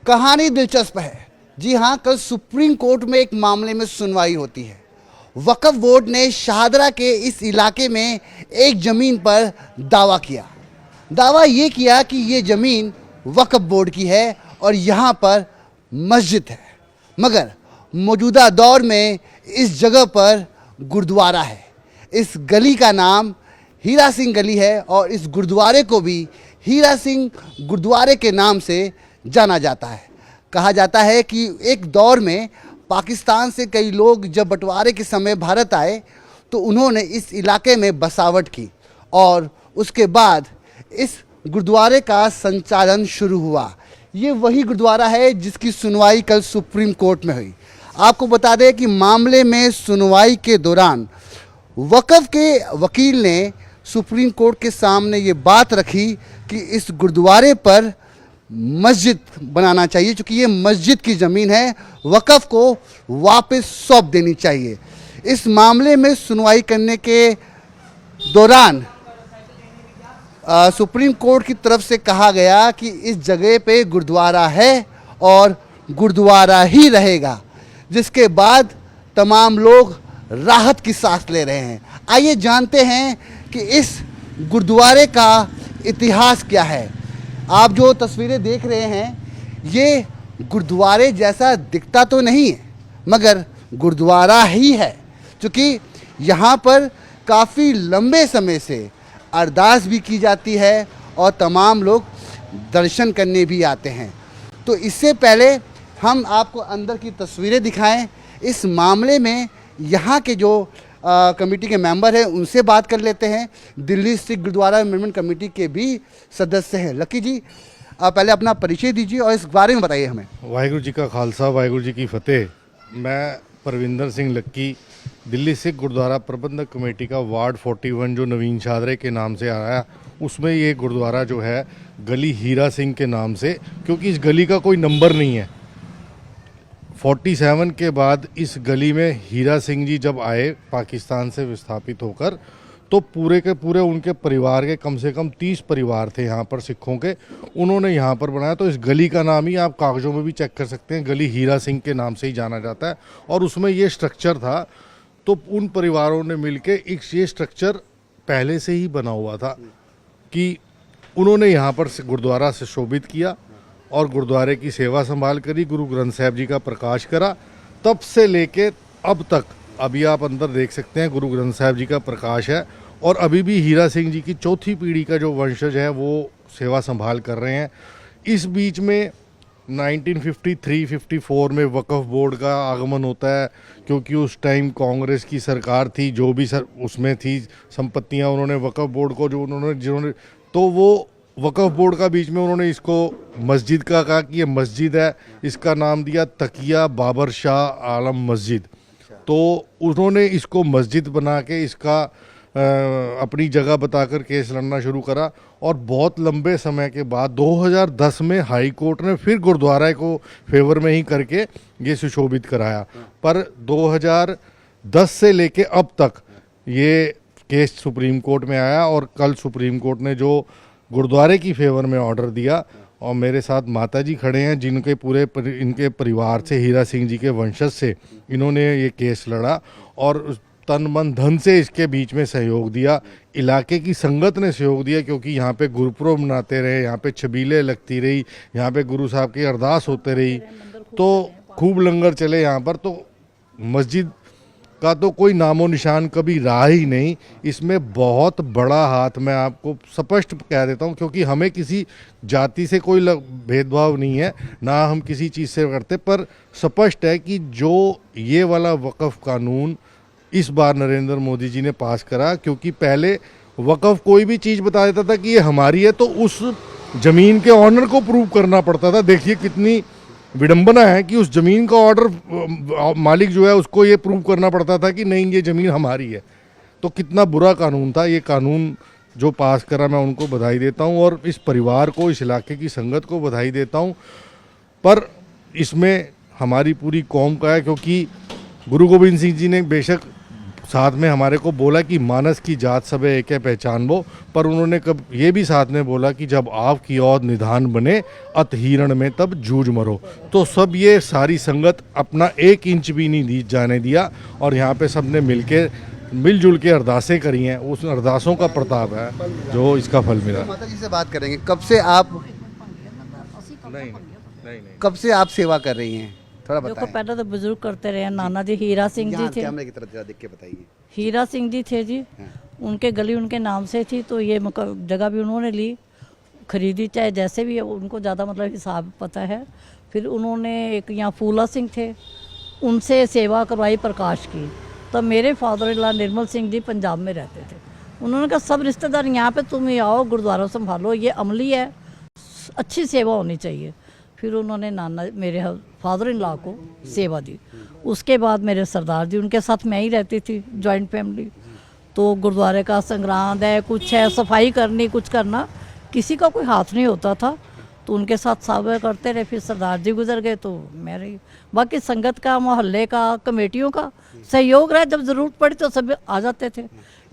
कहानी दिलचस्प है। जी हाँ, कल सुप्रीम कोर्ट में एक मामले में सुनवाई होती है। वक्फ बोर्ड ने शाहदरा के इस इलाके में एक ज़मीन पर दावा किया। दावा ये किया कि ये ज़मीन वक्फ बोर्ड की है और यहाँ पर मस्जिद है, मगर मौजूदा दौर में इस जगह पर गुरुद्वारा है। इस गली का नाम हीरा सिंह गली है और इस गुरुद्वारे को भी हीरा सिंह गुरुद्वारे के नाम से जाना जाता है। कहा जाता है कि एक दौर में पाकिस्तान से कई लोग जब बंटवारे के समय भारत आए तो उन्होंने इस इलाके में बसावट की और उसके बाद इस गुरुद्वारे का संचालन शुरू हुआ। ये वही गुरुद्वारा है जिसकी सुनवाई कल सुप्रीम कोर्ट में हुई। आपको बता दें कि मामले में सुनवाई के दौरान वक्फ के वकील ने सुप्रीम कोर्ट के सामने ये बात रखी कि इस गुरुद्वारे पर मस्जिद बनाना चाहिए, क्योंकि ये मस्जिद की ज़मीन है, वक्फ को वापस सौंप देनी चाहिए। इस मामले में सुनवाई करने के दौरान सुप्रीम कोर्ट की तरफ से कहा गया कि इस जगह पे गुरुद्वारा है और गुरुद्वारा ही रहेगा, जिसके बाद तमाम लोग राहत की सांस ले रहे हैं। आइए जानते हैं कि इस गुरुद्वारे का इतिहास क्या है। आप जो तस्वीरें देख रहे हैं ये गुरुद्वारे जैसा दिखता तो नहीं है, मगर गुरुद्वारा ही है, क्योंकि यहाँ पर काफ़ी लंबे समय से अरदास भी की जाती है और तमाम लोग दर्शन करने भी आते हैं। तो इससे पहले हम आपको अंदर की तस्वीरें दिखाएं। इस मामले में यहाँ के जो कमेटी के मेंबर हैं उनसे बात कर लेते हैं। दिल्ली सिख गुरुद्वारा मैनेजमेंट कमेटी के भी सदस्य हैं। लकी जी, पहले अपना परिचय दीजिए और इस बारे में बताइए हमें। वाहिगुरु जी का खालसा, वाहिगुरु जी की फतेह। मैं परविंदर सिंह लक्की, दिल्ली सिख गुरुद्वारा प्रबंधक कमेटी का वार्ड 41 जो नवीन शाहदरे के नाम से आ रहा है, उसमें ये गुरुद्वारा जो है गली हीरा सिंह के नाम से, क्योंकि इस गली का कोई नंबर नहीं है। 47 के बाद इस गली में हीरा सिंह जी जब आए पाकिस्तान से विस्थापित होकर, तो पूरे के पूरे उनके परिवार के कम से कम 30 परिवार थे यहाँ पर सिखों के, उन्होंने यहाँ पर बनाया। तो इस गली का नाम ही आप कागज़ों में भी चेक कर सकते हैं, गली हीरा सिंह के नाम से ही जाना जाता है। और उसमें ये स्ट्रक्चर था, तो उन परिवारों ने मिलके ये स्ट्रक्चर पहले से ही बना हुआ था कि उन्होंने यहाँ पर गुरुद्वारा से शोभित किया और गुरुद्वारे की सेवा संभाल करी, गुरु ग्रंथ साहब जी का प्रकाश करा। तब से लेके अब तक, अभी आप अंदर देख सकते हैं, गुरु ग्रंथ साहब जी का प्रकाश है और अभी भी हीरा सिंह जी की चौथी पीढ़ी का जो वंशज है वो सेवा संभाल कर रहे हैं। इस बीच में 1953-54 में वक्फ बोर्ड का आगमन होता है, क्योंकि उस टाइम कांग्रेस की सरकार थी, जो भी उसमें थी संपत्तियां उन्होंने वक्फ बोर्ड को जिन्होंने तो वो वक्फ बोर्ड का बीच में उन्होंने इसको मस्जिद का कहा कि ये मस्जिद है, इसका नाम दिया तकिया बाबर शाह आलम मस्जिद। तो उन्होंने इसको मस्जिद बना के इसका अपनी जगह बताकर केस लड़ना शुरू करा और बहुत लंबे समय के बाद 2010 में हाई कोर्ट ने फिर गुरुद्वारा को फेवर में ही करके ये सुशोभित कराया। पर 2010 से लेके अब तक ये केस सुप्रीम कोर्ट में आया और कल सुप्रीम कोर्ट ने जो गुरुद्वारे की फेवर में ऑर्डर दिया, और मेरे साथ माता जी खड़े हैं जिनके इनके परिवार से, हीरा सिंह जी के वंशज से इन्होंने ये केस लड़ा और तन मन धन से इसके बीच में सहयोग दिया। इलाके की संगत ने सहयोग दिया, क्योंकि यहाँ पे गुरुपुरब मनाते रहे, यहाँ पे छबीलें लगती रही, यहाँ पे गुरु साहब की अरदास होते रही, तो खूब लंगर चले यहाँ पर। तो मस्जिद का तो कोई नामो निशान कभी रहा ही नहीं। इसमें बहुत बड़ा हाथ, मैं आपको स्पष्ट कह देता हूँ, क्योंकि हमें किसी जाति से कोई भेदभाव नहीं है, ना हम किसी चीज़ से करते, पर स्पष्ट है कि जो ये वाला वक्फ कानून इस बार नरेंद्र मोदी जी ने पास करा, क्योंकि पहले वक्फ कोई भी चीज़ बता देता था कि ये हमारी है तो उस ज़मीन के ऑनर को प्रूव करना पड़ता था। देखिए कितनी विडंबना है कि उस ज़मीन का ऑर्डर मालिक जो है उसको ये प्रूव करना पड़ता था कि नहीं ये ज़मीन हमारी है। तो कितना बुरा कानून था। ये कानून जो पास करा, मैं उनको बधाई देता हूँ और इस परिवार को, इस इलाके की संगत को बधाई देता हूँ। पर इसमें हमारी पूरी कौम का है, क्योंकि गुरु गोविंद सिंह जी ने बेशक साथ में हमारे को बोला कि मानस की जात सब एक है पहचान वो, पर उन्होंने कब ये भी साथ में बोला कि जब आपकी औद निधान बने अत हिरण में तब जूझ मरो। तो सब ये सारी संगत अपना 1 इंच भी नहीं दी जाने दिया और यहाँ पे सबने मिलजुल के अरदासें करी हैं। उस अरदासों का प्रताप है जो इसका फल मिला। माता जी से बात करेंगे, कब से आप कब से आप सेवा कर रही हैं, थोड़ा देखो बताएं। पहले तो बुजुर्ग करते रहे, नाना जी हीरा सिंह जी यहाँ थे, कैमरे की तरफ जरा देख के बताइए। हीरा सिंह जी थे जी, उनके गली उनके नाम से थी, तो ये जगह भी उन्होंने ली, खरीदी, चाहे जैसे भी है, उनको ज़्यादा मतलब हिसाब पता है। फिर उन्होंने एक यहाँ फूला सिंह थे, उनसे सेवा करवाई प्रकाश की। तब मेरे father in law Nirmal Singh ji Punjab में रहते थे, उन्होंने कहा सब रिश्तेदार यहाँ पे तुम ही आओ, गुरुद्वारा संभालो, ये अमली है, अच्छी सेवा होनी चाहिए। फिर उन्होंने नाना मेरे फादर इन लॉ को सेवा दी। उसके बाद मेरे सरदार जी, उनके साथ मैं ही रहती थी, जॉइंट फैमिली। तो गुरुद्वारे का संग्रांद है, कुछ है, सफाई करनी, कुछ करना, किसी का कोई हाथ नहीं होता था, तो उनके साथ सब करते रहे। फिर सरदार जी गुजर गए तो मैं रही। बाकी संगत का, मोहल्ले का, कमेटियों का सहयोग रहा, जब ज़रूरत पड़ी तो सब आ जाते थे।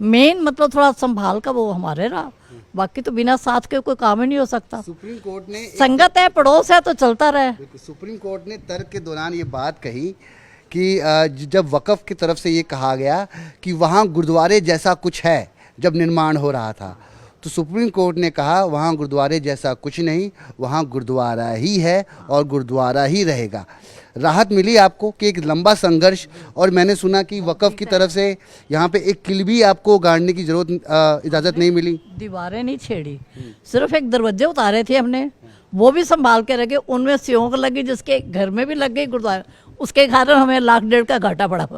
मेन मतलब थोड़ा संभाल का वो हमारे रहा, बाकी तो बिना साथ के कोई काम ही नहीं हो सकता। सुप्रीम कोर्ट ने संगत है, पड़ोस है, तो चलता रहे। सुप्रीम कोर्ट ने तर्क के दौरान ये बात कही कि जब वक़फ़ की तरफ से ये कहा गया कि वहाँ गुरुद्वारे जैसा कुछ है, जब निर्माण हो रहा था, तो सुप्रीम कोर्ट ने कहा वहाँ गुरुद्वारे जैसा कुछ नहीं, वहाँ गुरुद्वारा ही है और गुरुद्वारा ही रहेगा। राहत मिली आपको कि एक लंबा संघर्ष, और मैंने सुना कि वक़फ़ की तरफ से यहाँ पे एक किल भी आपको गाड़ने की जरूरत इजाज़त नहीं मिली। दीवारें नहीं छेड़ी, सिर्फ एक दरवाजे उतारे थे हमने, वो भी संभाल के रखे, उनमें सियोंक लगी, जिसके घर में भी लग गई गुरुद्वारा, उसके कारण हमें 1.5 लाख का घाटा पड़ा,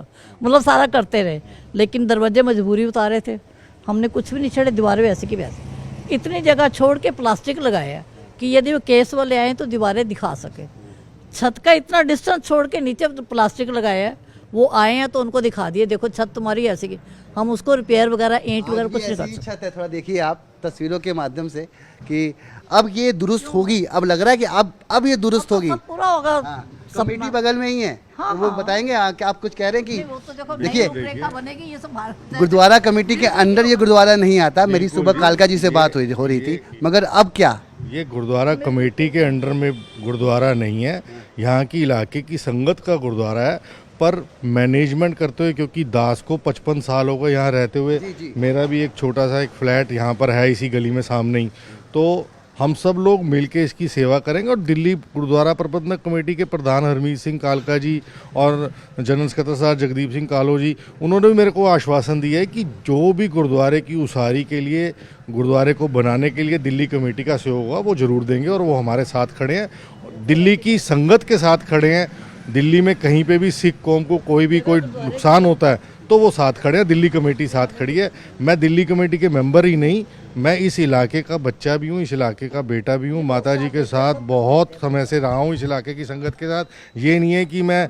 मतलब सारा करते रहे। लेकिन दरवाजे मजबूरी उतारे थे, हमने कुछ भी नहीं छेड़े, दीवारें वैसे की वैसे। इतनी जगह छोड़ के प्लास्टिक लगाया कि यदि वो केस वाले आए तो दीवारें दिखा सके। छत का इतना डिस्टेंस छोड़ के नीचे प्लास्टिक लगाया है, वो आए हैं तो उनको दिखा दिए, देखो छत तुम्हारी ऐसी की। हम उसको रिपेयर वगैरह, ईंट वगैरह कुछ नहीं कर सकते। छत है, थोड़ा देखिए आप तस्वीरों के माध्यम से कि अब ये दुरुस्त होगी, अब लग रहा है कि अब ये दुरुस्त होगी। सब पूरा होगा। कमेटी बगल में ही है, हाँ, तो वो हाँ। बताएंगे कि आप कुछ कह रहे हैं कि वो तो देखो देखिए, नई रूपरेखा बनेगी, ये सब भारत गुरुद्वारा कमेटी के अंडर ये गुरुद्वारा नहीं आता। मेरी सुबह कालका जी से बात हो रही थी, मगर अब क्या, ये गुरुद्वारा कमेटी के अंडर में गुरुद्वारा नहीं है, यहाँ की इलाके की संगत का गुरुद्वारा है। पर मैनेजमेंट करते हुए, क्योंकि दास को 55 साल हो गए यहाँ रहते हुए, मेरा भी एक छोटा सा एक फ्लैट यहाँ पर है इसी गली में सामने ही, तो हम सब लोग मिलके इसकी सेवा करेंगे। और दिल्ली गुरुद्वारा प्रबंधक कमेटी के प्रधान हरमीत सिंह कालका जी और जनरल सेक्रेटरी जगदीप सिंह कालो जी, उन्होंने भी मेरे को आश्वासन दिया है कि जो भी गुरुद्वारे की उसारी के लिए, गुरुद्वारे को बनाने के लिए दिल्ली कमेटी का सहयोग होगा वो ज़रूर देंगे, और वो हमारे साथ खड़े हैं, दिल्ली की संगत के साथ खड़े हैं। दिल्ली में कहीं पे भी सिख कौम को कोई नुकसान होता है तो वो साथ खड़े हैं, दिल्ली कमेटी साथ खड़ी है। मैं दिल्ली कमेटी के मेंबर ही नहीं, मैं इस इलाके का बच्चा भी हूँ, इस इलाके का बेटा भी हूँ, माता जी के साथ बहुत समय से रहा हूँ, इस इलाके की संगत के साथ। ये नहीं है कि मैं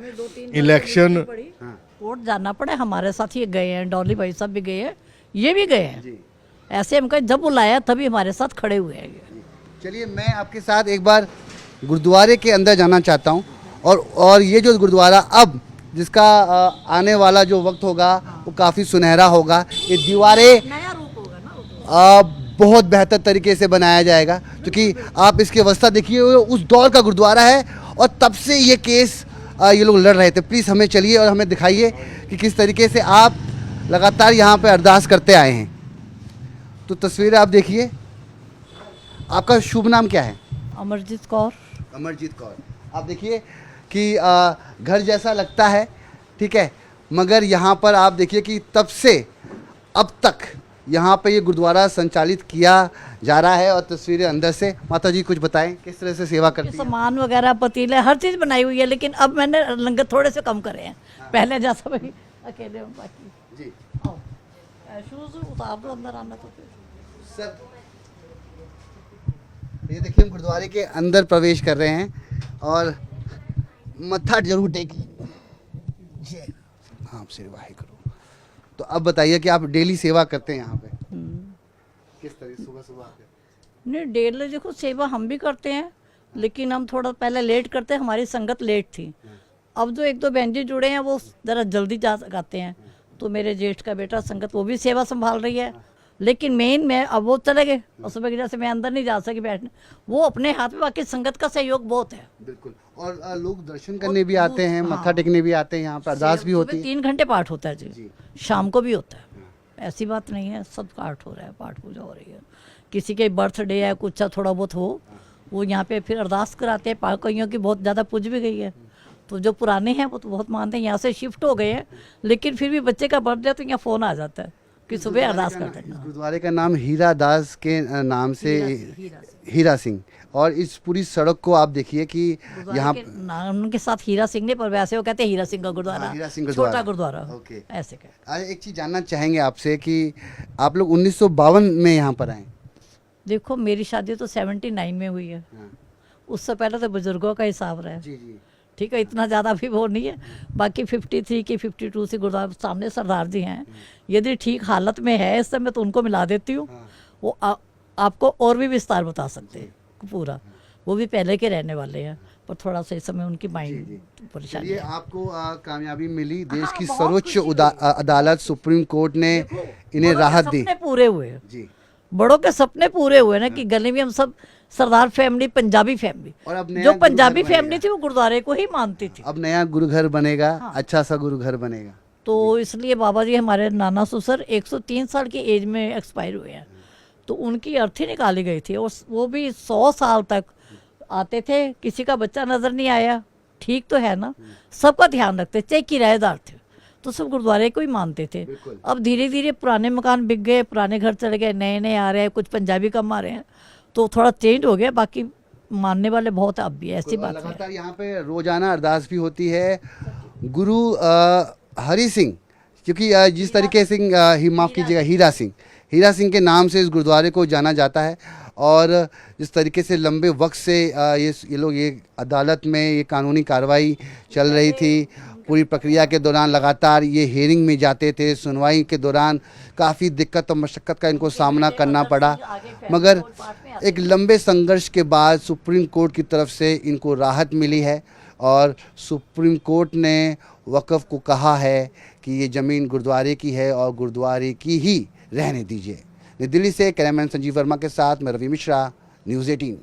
इलेक्शन कोर्ट जाना पड़े, हमारे साथ ये गए हैं, डॉली भाई साहब भी गए हैं, ये भी गए हैं। ऐसे हम कहीं जब बुलाया तभी हमारे साथ खड़े हुए हैं। चलिए मैं आपके साथ एक बार गुरुद्वारे के अंदर जाना चाहता हूँ, और ये जो गुरुद्वारा अब जिसका आने वाला जो वक्त होगा वो काफ़ी सुनहरा होगा। ये दीवारें नया रूप होगा ना, बहुत बेहतर तरीके से बनाया जाएगा, क्योंकि आप इसकी अवस्था देखिए, उस दौर का गुरुद्वारा है और तब से ये केस ये लोग लड़ रहे थे। प्लीज़ हमें चलिए और हमें दिखाइए कि किस तरीके से आप लगातार यहाँ पे अरदास करते आए हैं। तो तस्वीरें आप देखिए। आपका शुभ नाम क्या है? अमरजीत कौर। अमरजीत कौर। आप देखिए कि घर जैसा लगता है, ठीक है, मगर यहाँ पर आप देखिए कि तब से अब तक यहाँ पे ये गुरुद्वारा संचालित किया जा रहा है। और तस्वीरें अंदर से, माता जी कुछ बताएं किस तरह से सेवा करती हैं? सामान वगैरह, पतीले, हर चीज़ बनाई हुई है, लेकिन अब मैंने लंगर थोड़े से कम करे हैं, पहले जैसा भाई अकेले हूँ। बाकी जी आओ, शूज उतार दो, अंदर आना तो फिर सर। ये देखिए हम गुरुद्वारे के अंदर प्रवेश कर रहे हैं और मत्था जरूर टेकिए। जय हाँ श्री वाहिगुरु। तो अब बताइए कि आप डेली सेवा करते हैं यहाँ पे, किस तरह सुबह सुबह आके? नहीं, डेली देखो सेवा हम भी करते हैं, लेकिन हम थोड़ा पहले लेट करते हैं, हमारी संगत लेट थी। अब जो 1-2 बहन जी जुड़े हैं वो ज़रा जल्दी जा आते हैं, तो मेरे जेठ का बेटा संगत वो भी सेवा संभाल रही है। लेकिन मेन मैं अब वो चले गए और सुबह की जैसे मैं अंदर नहीं जा सकी बैठने, वो अपने हाथ में, बाकी संगत का सहयोग बहुत है। बिल्कुल। और लोग दर्शन करने भी आते हैं, मत्था टेकने भी आते हैं, यहाँ पर अरदास भी होती है। 3 घंटे पाठ होता है जी, शाम को भी होता है, ऐसी बात नहीं है, सब पाठ हो रहा है, पाठ पूजा हो रही है। किसी के बर्थडे है, कुछ थोड़ा बहुत हो, वो यहाँ पे फिर अरदास कराते हैं। कईयों की बहुत ज़्यादा पूज भी गई है, तो जो पुराने हैं वो तो बहुत मानते हैं, यहाँ से शिफ्ट हो गए हैं, लेकिन फिर भी बच्चे का बर्थडे तो यहाँ फ़ोन आ जाता है कि सुबह अरदास कर देना। गुरुद्वारे का नाम हीरा दास के नाम से हीरा सिंह। और इस पूरी सड़क को आप देखिए कि यहाँ नाम उनके साथ हीरा सिंह ने, पर वैसे वो कहते हैं हीरा सिंह का गुरुद्वारा, हीरा सिंह छोटा गुरुद्वारा, ओके। ऐसे कहते। अरे एक चीज़ जानना चाहेंगे आपसे कि आप लोग 1952 में यहाँ पर आए। देखो मेरी शादी तो 79 में हुई है, उससे पहले तो बुजुर्गों का हिसाब रहा है। जी जी। ठीक है, इतना ज़्यादा भी वो नहीं है। बाकी 53 की 52 से गुरुद्वारा सामने सरदार जी हैं, यदि ठीक हालत में है इस समय तो उनको मिला देती हूँ। वो आपको और भी विस्तार बता सकते हैं पूरा, वो भी पहले के रहने वाले हैं, पर थोड़ा सा इस समय उनकी माइंड परेशानी ये है। आपको कामयाबी मिली, देश हाँ, की बहुत सर्वोच्च अदालत सुप्रीम कोर्ट ने इन्हें बड़ों के राहत दी। सपने पूरे हुए, जी। बड़ों के सपने पूरे हुए ना, कि गले में हम सब सरदार फैमिली, पंजाबी फैमिली, और अब नया जो पंजाबी गुरुघर फैमिली थी वो गुरुद्वारे को ही मानती थी। अब नया गुरुघर बनेगा, अच्छा सा गुरुघर बनेगा। तो इसलिए बाबा जी हमारे नाना ससुर 103 साल की एज में एक्सपायर हुए हैं, तो उनकी अर्थी निकाली गई थी, और वो भी 100 साल तक आते थे, किसी का बच्चा नजर नहीं आया, ठीक तो है ना, सबका ध्यान रखते, चाहे किराएदार थे तो सब गुरुद्वारे को ही मानते थे। अब धीरे धीरे पुराने मकान बिक गए, पुराने घर चले गए, नए नए आ रहे हैं, कुछ पंजाबी कम आ रहे हैं, तो थोड़ा चेंज हो गया, बाकी मानने वाले बहुत अब भी, ऐसी बात है। लगातार यहाँ पे रोजाना अरदास भी होती है। गुरु हरि सिंह, क्योंकि जिस तरीके से ही माफ़ कीजिएगा हीरा सिंह के नाम से इस गुरुद्वारे को जाना जाता है, और जिस तरीके से लंबे वक्त से ये लोग ये अदालत में ये कानूनी कार्रवाई चल रही थी, पूरी प्रक्रिया के दौरान लगातार ये हेयरिंग में जाते थे, सुनवाई के दौरान काफ़ी दिक्कत और मशक्क़त का इनको सामना करना पड़ा, मगर एक लंबे संघर्ष के बाद सुप्रीम कोर्ट की तरफ से इनको राहत मिली है, और सुप्रीम कोर्ट ने वक़्फ़ को कहा है कि ये ज़मीन गुरुद्वारे की है और गुरुद्वारे की ही रहने दीजिए। नई दिल्ली से कैमरामैन संजीव वर्मा के साथ मैं रवि मिश्रा, न्यूज़ 18।